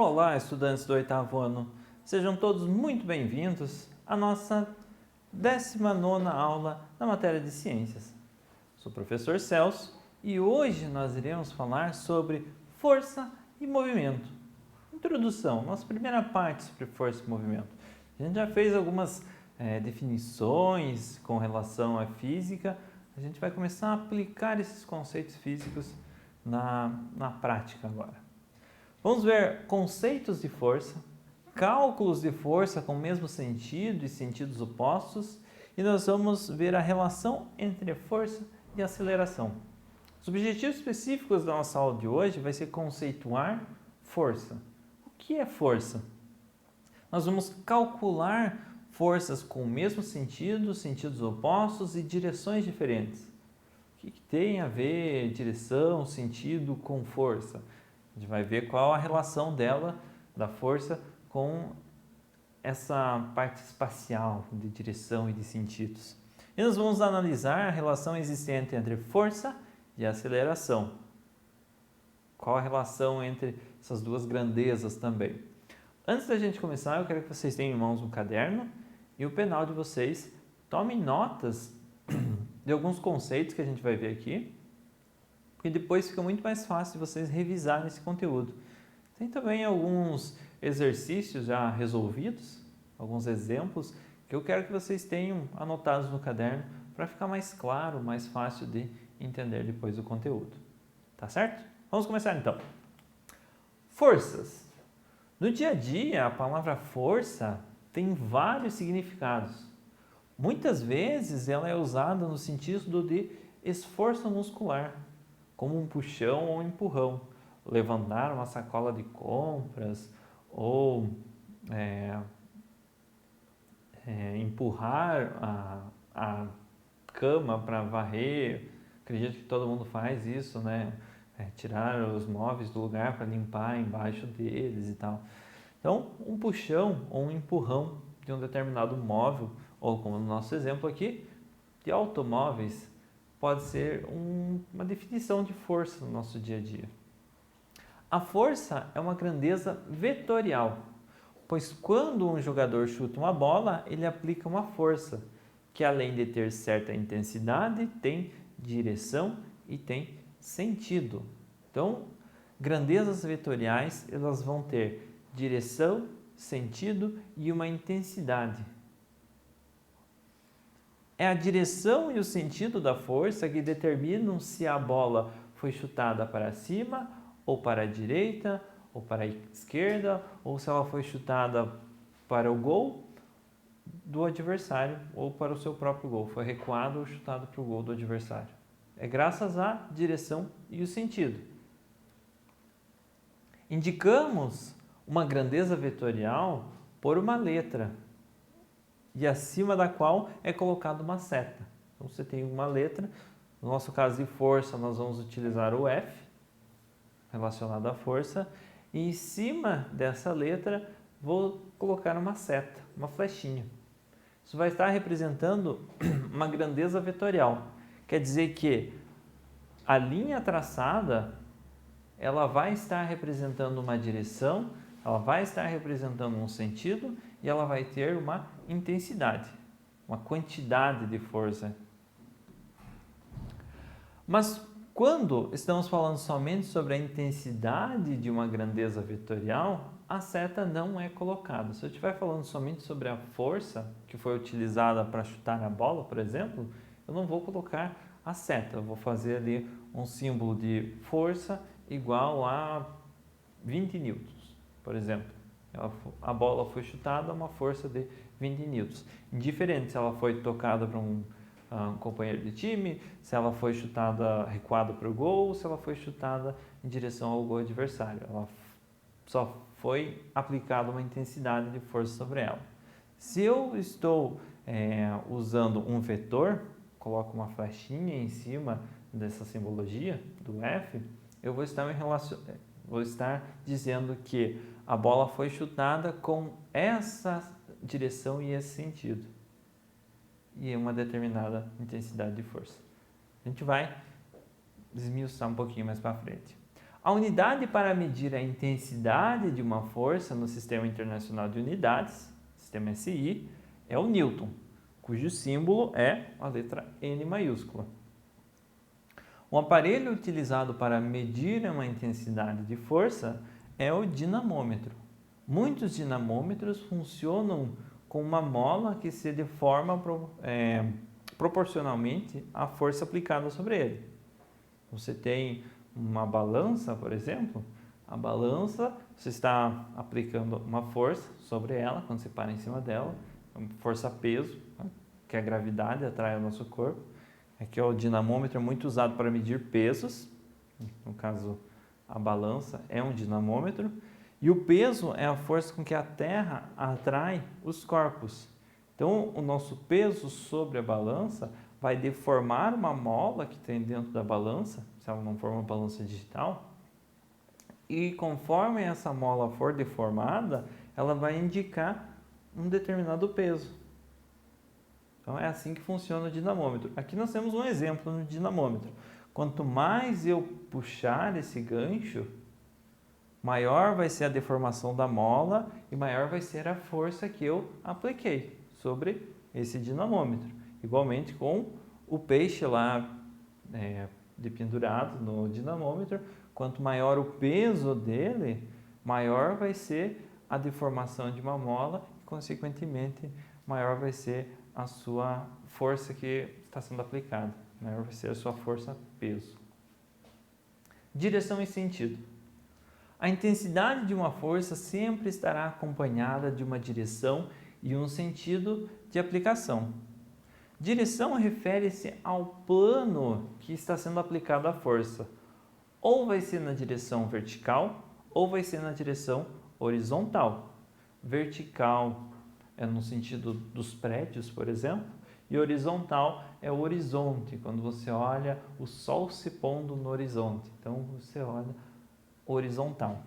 Olá, estudantes do 8º ano. Sejam todos muito bem-vindos à nossa 19ª aula na matéria de Ciências. Sou o professor Celso e hoje nós iremos falar sobre força e movimento. Introdução, nossa primeira parte sobre força e movimento. A gente já fez algumas definições com relação à física. A gente vai começar a aplicar esses conceitos físicos na prática agora. Vamos ver conceitos de força, cálculos de força com o mesmo sentido e sentidos opostos, e nós vamos ver a relação entre força e aceleração. Os objetivos específicos da nossa aula de hoje vai ser conceituar força. O que é força? Nós vamos calcular forças com o mesmo sentido, sentidos opostos e direções diferentes. O que tem a ver direção, sentido com força? A gente vai ver qual a relação dela, da força, com essa parte espacial de direção e de sentidos. E nós vamos analisar a relação existente entre força e aceleração. Qual a relação entre essas duas grandezas também. Antes da gente começar, eu quero que vocês tenham em mãos um caderno e o penal de vocês. Tomem notas de alguns conceitos que a gente vai ver aqui, porque depois fica muito mais fácil de vocês revisarem esse conteúdo. Tem também alguns exercícios já resolvidos, alguns exemplos, que eu quero que vocês tenham anotados no caderno para ficar mais claro, mais fácil de entender depois o conteúdo. Tá certo? Vamos começar então. Forças. No dia a dia, a palavra força tem vários significados. Muitas vezes ela é usada no sentido de esforço muscular, como um puxão ou um empurrão, levantar uma sacola de compras ou empurrar a cama para varrer. Acredito que todo mundo faz isso, né? Tirar os móveis do lugar para limpar embaixo deles e tal. Então, um puxão ou um empurrão de um determinado móvel, ou como no nosso exemplo aqui, de automóveis, pode ser uma definição de força no nosso dia a dia. A força é uma grandeza vetorial, pois quando um jogador chuta uma bola, ele aplica uma força, que além de ter certa intensidade, tem direção e tem sentido. Então, grandezas vetoriais, elas vão ter direção, sentido e uma intensidade. É a direção e o sentido da força que determinam se a bola foi chutada para cima, ou para a direita, ou para a esquerda, ou se ela foi chutada para o gol do adversário, ou para o seu próprio gol. Foi recuado ou chutado para o gol do adversário. É graças à direção e o sentido. Indicamos uma grandeza vetorial por uma letra, e acima da qual é colocada uma seta. Então, você tem uma letra, no nosso caso de força, nós vamos utilizar o F, relacionado à força, e em cima dessa letra vou colocar uma seta, uma flechinha. Isso vai estar representando uma grandeza vetorial. Quer dizer que a linha traçada, ela vai estar representando uma direção, ela vai estar representando um sentido e ela vai ter uma intensidade, uma quantidade de força. Mas quando estamos falando somente sobre a intensidade de uma grandeza vetorial, a seta não é colocada. Se eu estiver falando somente sobre a força que foi utilizada para chutar a bola, por exemplo, eu não vou colocar a seta, eu vou fazer ali um símbolo de força igual a 20 newtons, por exemplo. A bola foi chutada a uma força de 20 newtons. Indiferente se ela foi tocada para um companheiro de time, se ela foi chutada recuada para o gol, ou se ela foi chutada em direção ao gol adversário. Ela só foi aplicada uma intensidade de força sobre ela. Se eu estou usando um vetor, coloco uma flechinha em cima dessa simbologia do F, eu vou estar dizendo que a bola foi chutada com essa direção e esse sentido, e uma determinada intensidade de força. A gente vai esmiuçar um pouquinho mais para frente. A unidade para medir a intensidade de uma força no Sistema Internacional de Unidades, Sistema SI, é o Newton, cujo símbolo é a letra N maiúscula. Um aparelho utilizado para medir uma intensidade de força é o dinamômetro. Muitos dinamômetros funcionam com uma mola que se deforma proporcionalmente à força aplicada sobre ele. Você tem uma balança, por exemplo, a balança, você está aplicando uma força sobre ela, quando você para em cima dela, força-peso, né, que a gravidade atrai ao nosso corpo. Aqui é o dinamômetro, é muito usado para medir pesos, no caso a balança é um dinamômetro, e o peso é a força com que a Terra atrai os corpos. Então, o nosso peso sobre a balança vai deformar uma mola que tem dentro da balança, se ela não for uma balança digital, e conforme essa mola for deformada, ela vai indicar um determinado peso. Então, é assim que funciona o dinamômetro. Aqui nós temos um exemplo no dinamômetro. Quanto mais eu puxar esse gancho, maior vai ser a deformação da mola e maior vai ser a força que eu apliquei sobre esse dinamômetro. Igualmente com o peixe lá pendurado no dinamômetro, quanto maior o peso dele, maior vai ser a deformação de uma mola e, consequentemente, maior vai ser a sua força que está sendo aplicada, maior vai ser a sua força-peso. Direção e sentido. A intensidade de uma força sempre estará acompanhada de uma direção e um sentido de aplicação. Direção refere-se ao plano que está sendo aplicada a força. Ou vai ser na direção vertical, ou vai ser na direção horizontal. Vertical é no sentido dos prédios, por exemplo, e horizontal é o horizonte, quando você olha o sol se pondo no horizonte. Então, você olha horizontal.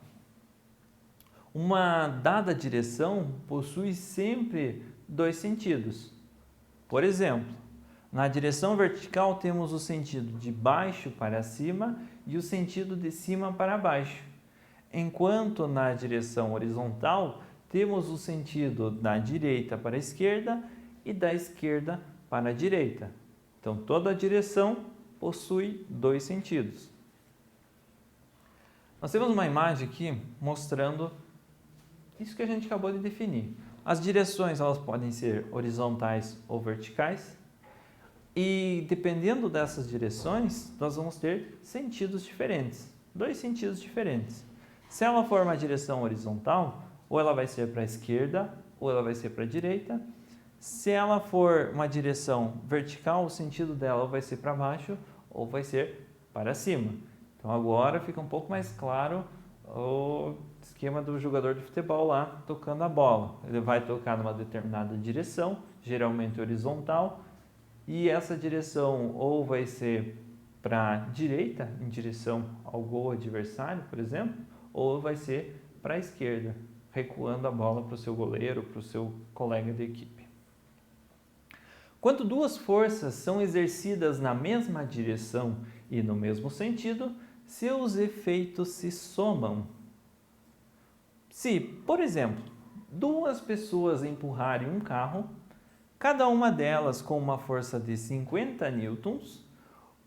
Uma dada direção possui sempre dois sentidos. Por exemplo, na direção vertical temos o sentido de baixo para cima e o sentido de cima para baixo, enquanto na direção horizontal temos o sentido da direita para a esquerda e da esquerda para a direita. Então, toda direção possui dois sentidos. Nós temos uma imagem aqui mostrando isso que a gente acabou de definir. As direções elas podem ser horizontais ou verticais e dependendo dessas direções, nós vamos ter sentidos diferentes, dois sentidos diferentes. Se ela for uma direção horizontal, ou ela vai ser para a esquerda, ou ela vai ser para a direita. Se ela for uma direção vertical, o sentido dela vai ser para baixo, ou vai ser para cima. Então agora fica um pouco mais claro o esquema do jogador de futebol lá tocando a bola. Ele vai tocar numa determinada direção, geralmente horizontal, e essa direção ou vai ser para a direita, em direção ao gol adversário, por exemplo, ou vai ser para a esquerda, recuando a bola para o seu goleiro, para o seu colega de equipe. Quando duas forças são exercidas na mesma direção e no mesmo sentido, seus efeitos se somam. Se, por exemplo, duas pessoas empurrarem um carro, cada uma delas com uma força de 50 newtons,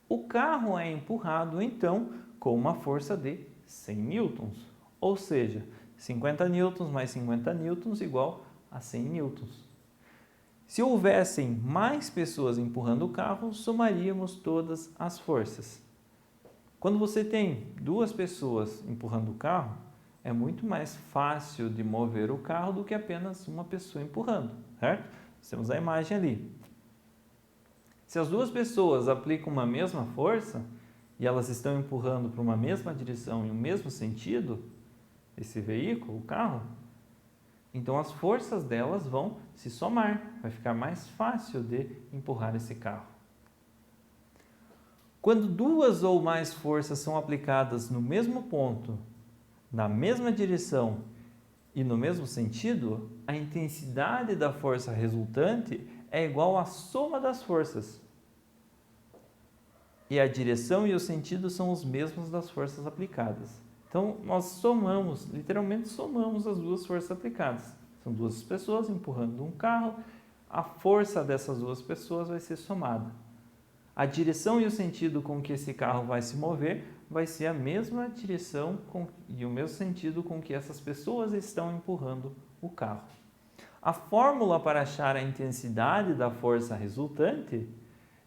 o carro é empurrado então com uma força de 100 newtons, ou seja, 50 newtons mais 50 newtons igual a 100 newtons. Se houvessem mais pessoas empurrando o carro, somaríamos todas as forças. Quando você tem duas pessoas empurrando o carro, é muito mais fácil de mover o carro do que apenas uma pessoa empurrando, certo? Nós temos a imagem ali. Se as duas pessoas aplicam uma mesma força e elas estão empurrando para uma mesma direção e um mesmo sentido, esse veículo, o carro, então as forças delas vão se somar, vai ficar mais fácil de empurrar esse carro. Quando duas ou mais forças são aplicadas no mesmo ponto, na mesma direção e no mesmo sentido, a intensidade da força resultante é igual à soma das forças. e a direção e o sentido são os mesmos das forças aplicadas. Então, nós somamos, literalmente somamos as duas forças aplicadas. São duas pessoas empurrando um carro, a força dessas duas pessoas vai ser somada. A direção e o sentido com que esse carro vai se mover vai ser a mesma direção e o mesmo sentido com que essas pessoas estão empurrando o carro. A fórmula para achar a intensidade da força resultante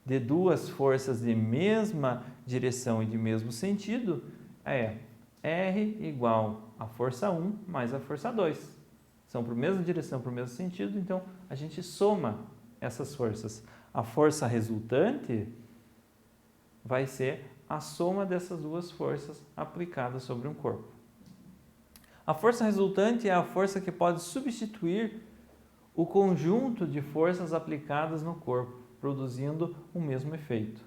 de duas forças de mesma direção e de mesmo sentido é R igual a força 1 mais a força 2. São para a mesma direção, para o mesmo sentido, então a gente soma essas forças. A força resultante vai ser a soma dessas duas forças aplicadas sobre um corpo. A força resultante é a força que pode substituir o conjunto de forças aplicadas no corpo, produzindo o mesmo efeito.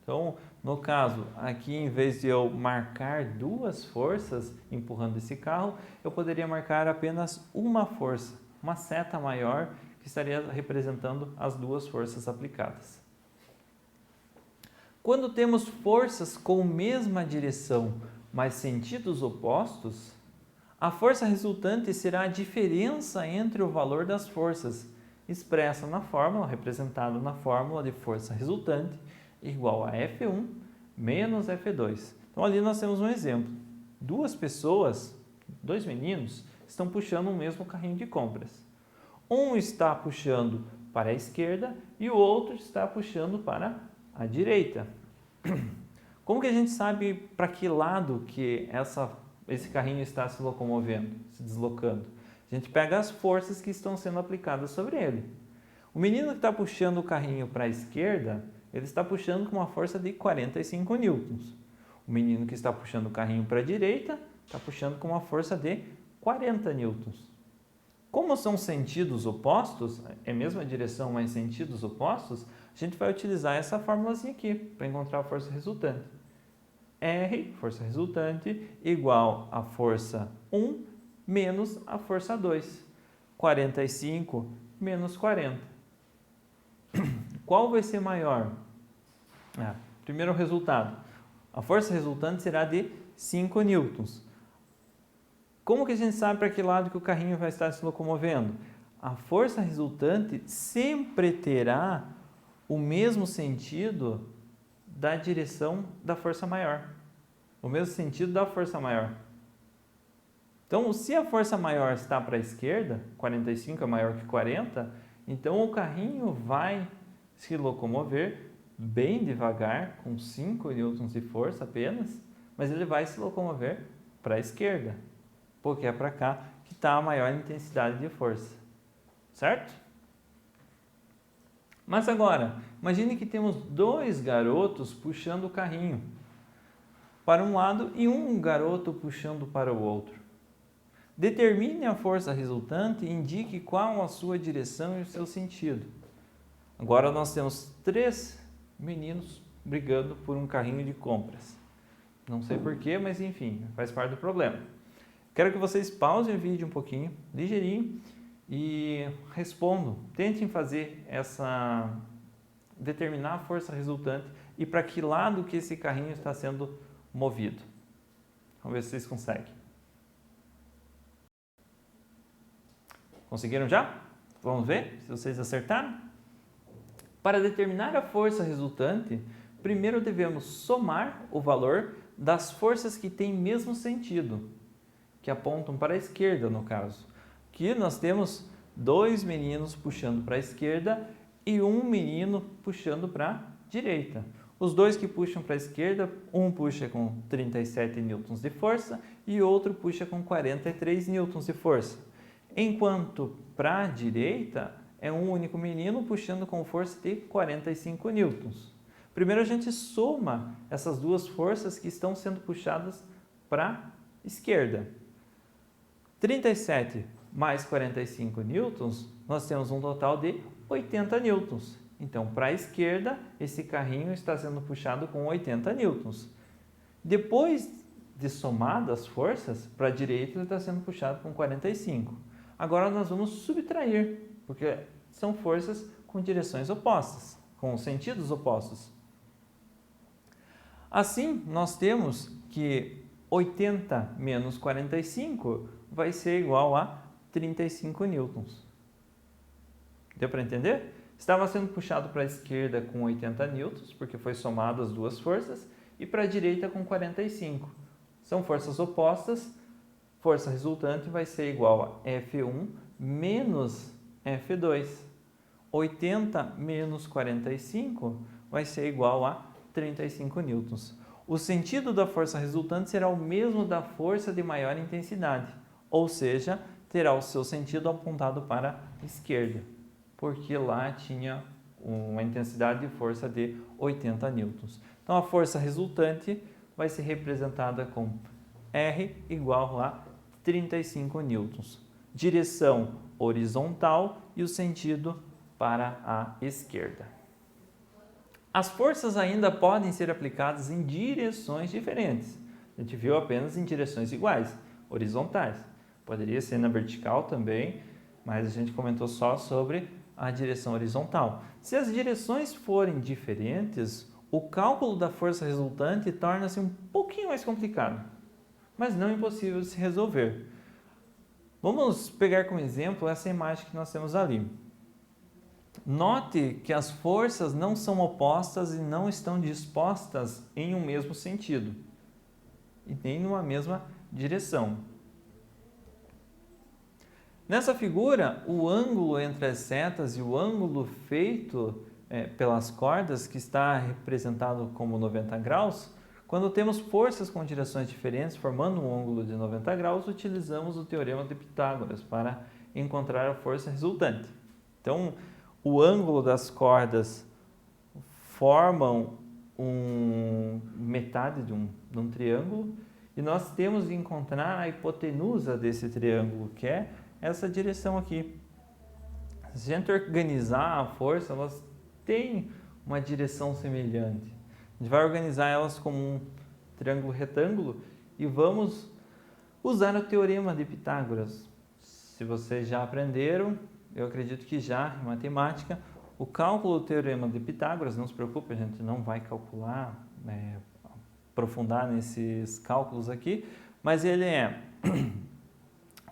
Então, no caso, aqui em vez de eu marcar duas forças empurrando esse carro, eu poderia marcar apenas uma força, uma seta maior que estaria representando as duas forças aplicadas. Quando temos forças com mesma direção, mas sentidos opostos, a força resultante será a diferença entre o valor das forças, expressa na fórmula, representada na fórmula de força resultante, igual a F1 menos F2. Então, ali nós temos um exemplo. Duas pessoas, dois meninos, estão puxando o mesmo carrinho de compras. Um está puxando para a esquerda e o outro está puxando para a direita. Como que a gente sabe para que lado que esse carrinho está se locomovendo, se deslocando? A gente pega as forças que estão sendo aplicadas sobre ele. O menino que está puxando o carrinho para a esquerda, ele está puxando com uma força de 45 newtons. O menino que está puxando o carrinho para a direita, está puxando com uma força de 40 newtons. Como são sentidos opostos, é a mesma direção, mas sentidos opostos, a gente vai utilizar essa formulazinha aqui para encontrar a força resultante. R, força resultante, igual a força 1 menos a força 2. 45 menos 40. Qual vai ser maior? Primeiro resultado. A força resultante será de 5 newtons. Como que a gente sabe para que lado que o carrinho vai estar se locomovendo? A força resultante sempre terá o mesmo sentido da direção da força maior. O mesmo sentido da força maior. Então, se a força maior está para a esquerda, 45 é maior que 40, então o carrinho vai se locomover bem devagar, com 5 newtons de força apenas, mas ele vai se locomover para a esquerda, porque é para cá que está a maior intensidade de força, certo? Mas agora, imagine que temos dois garotos puxando o carrinho para um lado e um garoto puxando para o outro. Determine a força resultante e indique qual a sua direção e o seu sentido. Agora nós temos 3 meninos brigando por um carrinho de compras. Não sei porquê, mas enfim, faz parte do problema. Quero que vocês pausem o vídeo um pouquinho, ligeirinho, e respondam. Tentem fazer determinar a força resultante e para que lado que esse carrinho está sendo movido. Vamos ver se vocês conseguem. Conseguiram já? Vamos ver se vocês acertaram? Para determinar a força resultante, primeiro devemos somar o valor das forças que têm mesmo sentido, que apontam para a esquerda, no caso. Aqui nós temos 2 meninos puxando para a esquerda e um menino puxando para a direita. Os dois que puxam para a esquerda, um puxa com 37 newtons de força e outro puxa com 43 newtons de força. Enquanto para a direita é um único menino puxando com força de 45 newtons. Primeiro a gente soma essas duas forças que estão sendo puxadas para a esquerda. 37 mais 45 newtons, nós temos um total de 80 newtons. Então, para a esquerda, esse carrinho está sendo puxado com 80 newtons. Depois de somadas as forças, para a direita ele está sendo puxado com 45. Agora nós vamos subtrair, porque são forças com direções opostas, com sentidos opostos. Assim, nós temos que 80 menos 45 vai ser igual a 35 newtons. Deu para entender? Estava sendo puxado para a esquerda com 80 newtons, porque foi somado as duas forças, e para a direita com 45. São forças opostas, força resultante vai ser igual a F1 menos F2. 80 menos 45 vai ser igual a 35 newtons. O sentido da força resultante será o mesmo da força de maior intensidade, ou seja, terá o seu sentido apontado para a esquerda, porque lá tinha uma intensidade de força de 80 newtons. Então, a força resultante vai ser representada com R igual a 35 newtons. Direção horizontal e o sentido para a esquerda. As forças ainda podem ser aplicadas em direções diferentes. A gente viu apenas em direções iguais, horizontais. Poderia ser na vertical também, mas a gente comentou só sobre a direção horizontal. Se as direções forem diferentes, o cálculo da força resultante torna-se um pouquinho mais complicado, mas não impossível de se resolver. Vamos pegar como exemplo essa imagem que nós temos ali. Note que as forças não são opostas e não estão dispostas em um mesmo sentido e nem numa mesma direção. Nessa figura, o ângulo entre as setas e o ângulo feito pelas cordas, que está representado como 90 graus, quando temos forças com direções diferentes formando um ângulo de 90 graus, utilizamos o teorema de Pitágoras para encontrar a força resultante. Então, o ângulo das cordas formam metade de um triângulo e nós temos de encontrar a hipotenusa desse triângulo, que é essa direção aqui. Se a gente organizar a força, elas têm uma direção semelhante. A gente vai organizar elas como um triângulo retângulo e vamos usar o teorema de Pitágoras. Se vocês já aprenderam, eu acredito que já em matemática, o cálculo do teorema de Pitágoras, não se preocupe, a gente não vai calcular, aprofundar nesses cálculos aqui, mas ele é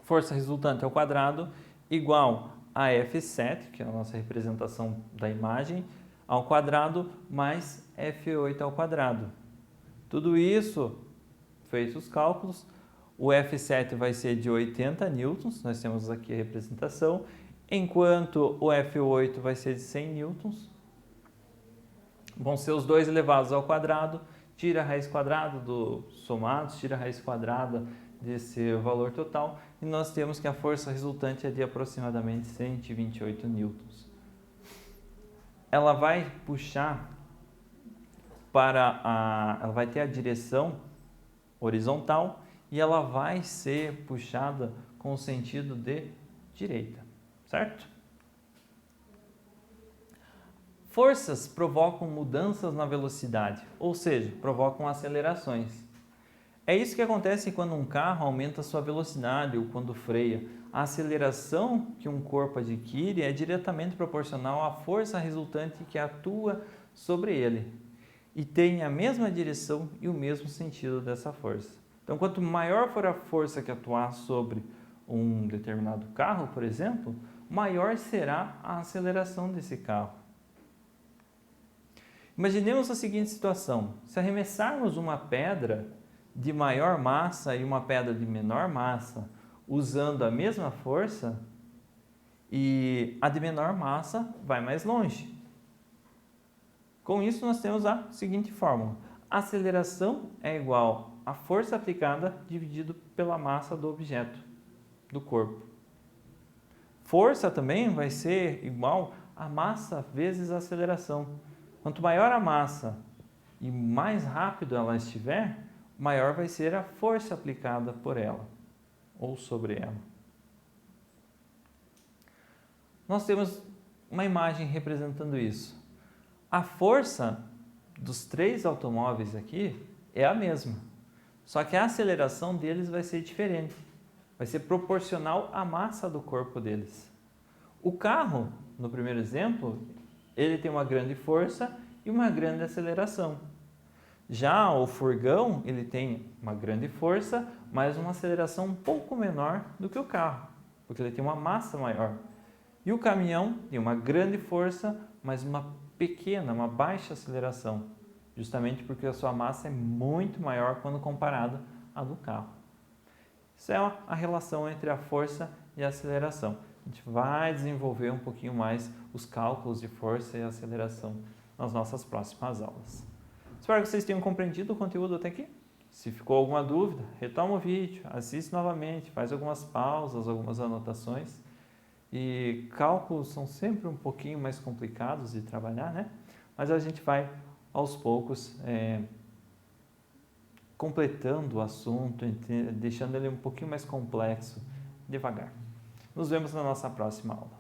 força resultante ao quadrado igual a F7, que é a nossa representação da imagem, ao quadrado, mais F8 ao quadrado. Tudo isso, feitos os cálculos, o F7 vai ser de 80 newtons, nós temos aqui a representação, enquanto o F8 vai ser de 100 newtons. Vão ser os dois elevados ao quadrado, tira a raiz quadrada do somados, tira a raiz quadrada desse valor total, e nós temos que a força resultante é de aproximadamente 128 newtons. Ela vai puxar ela vai ter a direção horizontal e ela vai ser puxada com o sentido de direita, certo? Forças provocam mudanças na velocidade, ou seja, provocam acelerações. É isso que acontece quando um carro aumenta sua velocidade ou quando freia. A aceleração que um corpo adquire é diretamente proporcional à força resultante que atua sobre ele e tem a mesma direção e o mesmo sentido dessa força. Então, quanto maior for a força que atuar sobre um determinado carro, por exemplo, maior será a aceleração desse carro. Imaginemos a seguinte situação: se arremessarmos uma pedra de maior massa e uma pedra de menor massa, usando a mesma força, e a de menor massa vai mais longe. Com isso, nós temos a seguinte fórmula: a aceleração é igual à força aplicada dividido pela massa do objeto, do corpo. Força também vai ser igual a massa vezes a aceleração. Quanto maior a massa e mais rápido ela estiver, maior vai ser a força aplicada por ela ou sobre ela. Nós temos uma imagem representando isso. A força dos três automóveis aqui é a mesma, só que a aceleração deles vai ser diferente. Vai ser proporcional à massa do corpo deles. O carro, no primeiro exemplo, ele tem uma grande força e uma grande aceleração. Já o furgão, ele tem uma grande força, mas uma aceleração um pouco menor do que o carro, porque ele tem uma massa maior. E o caminhão tem uma grande força, mas uma baixa aceleração, justamente porque a sua massa é muito maior quando comparada à do carro. Isso é a relação entre a força e a aceleração. A gente vai desenvolver um pouquinho mais os cálculos de força e aceleração nas nossas próximas aulas. Espero que vocês tenham compreendido o conteúdo até aqui. Se ficou alguma dúvida, retoma o vídeo, assiste novamente, faz algumas pausas, algumas anotações. E cálculos são sempre um pouquinho mais complicados de trabalhar, né? Mas a gente vai aos poucos completando o assunto, deixando ele um pouquinho mais complexo, devagar. Nos vemos na nossa próxima aula.